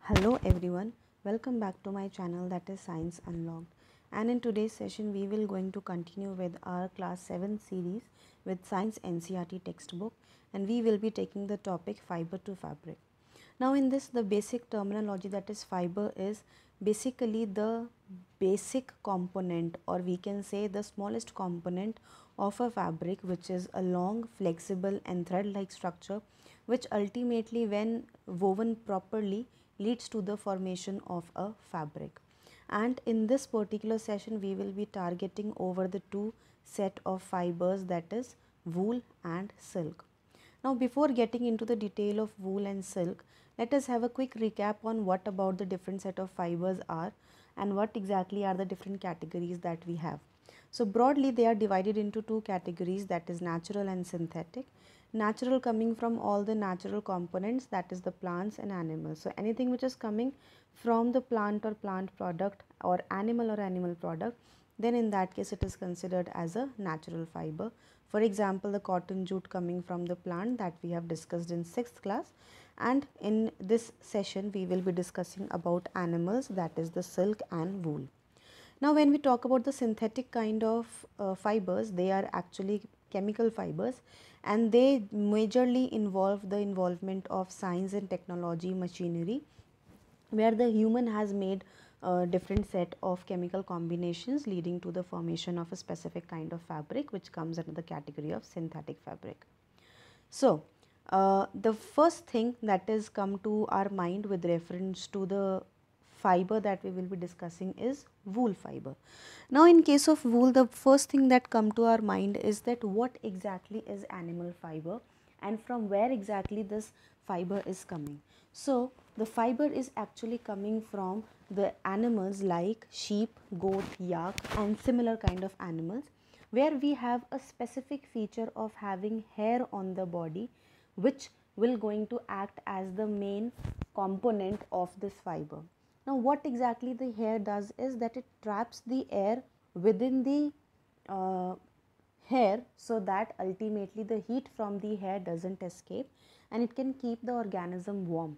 Hello everyone, welcome back to my channel that is Science Unlocked, and in today's session we will going to continue with our class 7 series with Science NCERT textbook, and we will be taking the topic fiber to fabric. Now in this, the basic terminology that is fiber is basically the basic component, or we can say the smallest component of a fabric, which is a long, flexible and thread like structure which ultimately when woven properly leads to the formation of a fabric. And in this particular session we will be targeting over the two set of fibers, that is wool and silk. Now before getting into the detail of wool and silk, let us have a quick recap on what about the different set of fibers are and what exactly are the different categories that we have. So broadly they are divided into two categories, that is natural and synthetic. Natural coming from all the natural components, that is the plants and animals. So anything which is coming from the plant or plant product or animal product, then in that case it is considered as a natural fiber. For example, the cotton jute coming from the plant that we have discussed in 6th class, and in this session we will be discussing about animals, that is the silk and wool. Now when we talk about the synthetic kind of fibers, they are actually chemical fibers, and they majorly involve the involvement of science and technology, machinery, where the human has made a different set of chemical combinations leading to the formation of a specific kind of fabric, which comes under the category of synthetic fabric. So the first thing that is come to our mind with reference to the fiber that we will be discussing is wool fiber. Now in case of wool, the first thing that come to our mind is that what exactly is animal fiber and from where exactly this fiber is coming. So the fiber is actually coming from the animals like sheep, goat, yak and similar kind of animals, where we have a specific feature of having hair on the body, which will going to act as the main component of this fiber. Now what exactly the hair does is that it traps the air within the hair, so that ultimately the heat from the hair doesn't escape and it can keep the organism warm.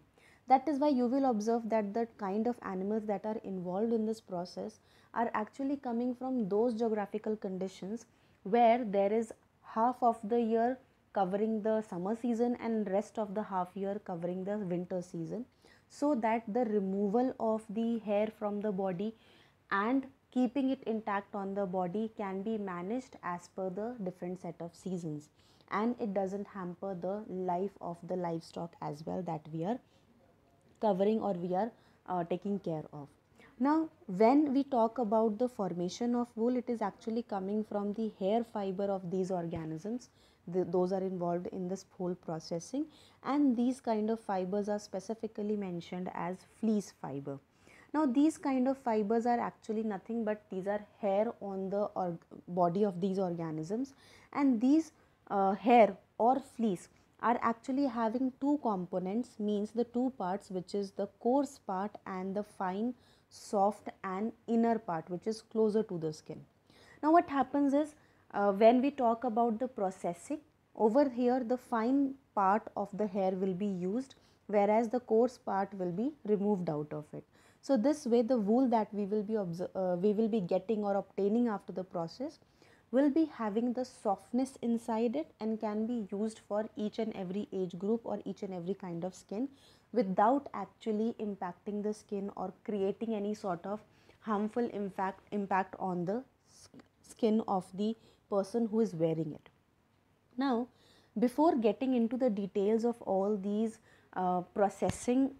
That is why you will observe that the kind of animals that are involved in this process are actually coming from those geographical conditions where there is half of the year covering the summer season and rest of the half year covering the winter season, so that the removal of the hair from the body and keeping it intact on the body can be managed as per the different set of seasons, and it doesn't hamper the life of the livestock as well that we are covering or we are taking care of. Now when we talk about the formation of wool, it is actually coming from the hair fiber of these organisms. Those are involved in this whole processing, and these kind of fibers are specifically mentioned as fleece fiber. Now these kind of fibers are actually nothing but these are hair on the body of these organisms, and these hair or fleece are actually having two components, means the two parts, which is the coarse part and the fine, soft and inner part which is closer to the skin. Now what happens is when we talk about the processing, over here the fine part of the hair will be used, whereas the coarse part will be removed out of it. So this way the wool that we will be getting or obtaining after the process will be having the softness inside it and can be used for each and every age group or each and every kind of skin without actually impacting the skin or creating any sort of harmful impact on the skin of the person who is wearing it. Now before getting into the details of all these processing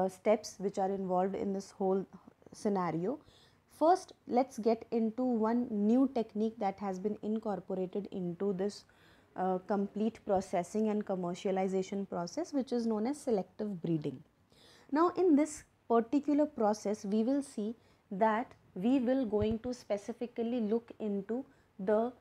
steps which are involved in this whole scenario, first let's get into one new technique that has been incorporated into this complete processing and commercialization process, which is known as selective breeding. Now in this particular process we will see that we will going to specifically look into the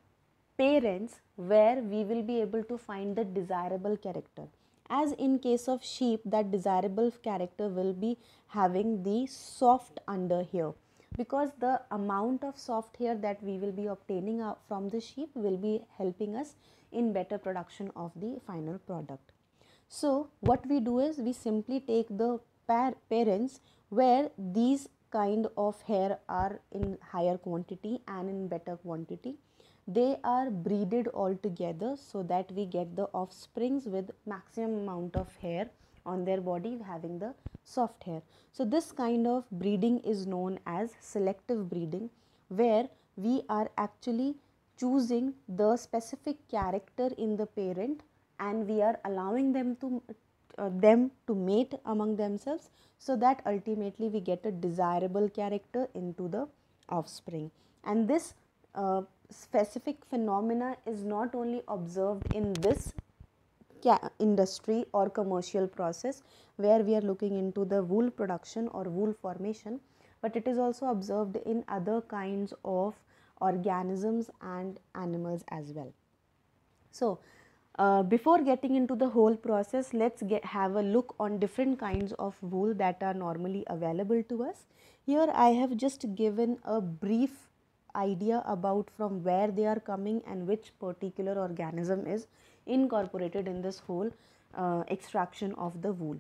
parents where we will be able to find the desirable character. As in case of sheep, that desirable character will be having the soft under hair, because the amount of soft hair that we will be obtaining from the sheep will be helping us in better production of the final product. So what we do is we simply take the parents where these kind of hair are in higher quantity and in better quantity, they are breeded all together so that we get the offsprings with maximum amount of hair on their body having the soft hair. So this kind of breeding is known as selective breeding, where we are actually choosing the specific character in the parent and we are allowing them to mate among themselves, so that ultimately we get a desirable character into the offspring. And this specific phenomena is not only observed in this industry or commercial process where we are looking into the wool production or wool formation, but it is also observed in other kinds of organisms and animals as well. So before getting into the whole process, let's have a look on different kinds of wool that are normally available to us. Here I have just given a brief idea about from where they are coming and which particular organism is incorporated in this whole extraction of the wool.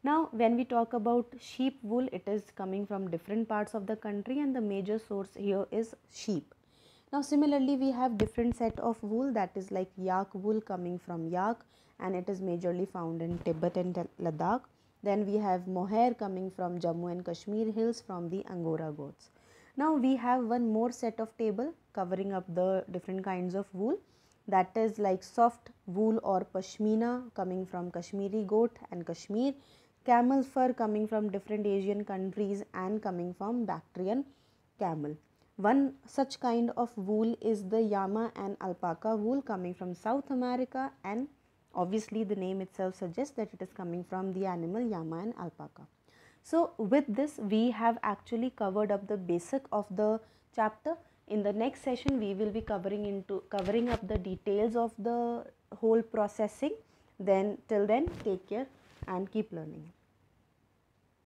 Now when we talk about sheep wool, it is coming from different parts of the country and the major source here is sheep. Now similarly we have different set of wool, that is like yak wool coming from yak and it is majorly found in Tibet and Ladakh. Then we have mohair coming from Jammu and Kashmir hills from the Angora goats. Now we have one more set of table covering up the different kinds of wool, that is like soft wool or pashmina coming from Kashmiri goat and Kashmir, camel fur coming from different Asian countries and coming from Bactrian camel. One such kind of wool is the llama and alpaca wool coming from South America, and obviously the name itself suggests that it is coming from the animal llama and alpaca. So with this we have actually covered up the basic of the chapter. In the next session we will be covering up the details of the whole processing. Then till then, take care and keep learning.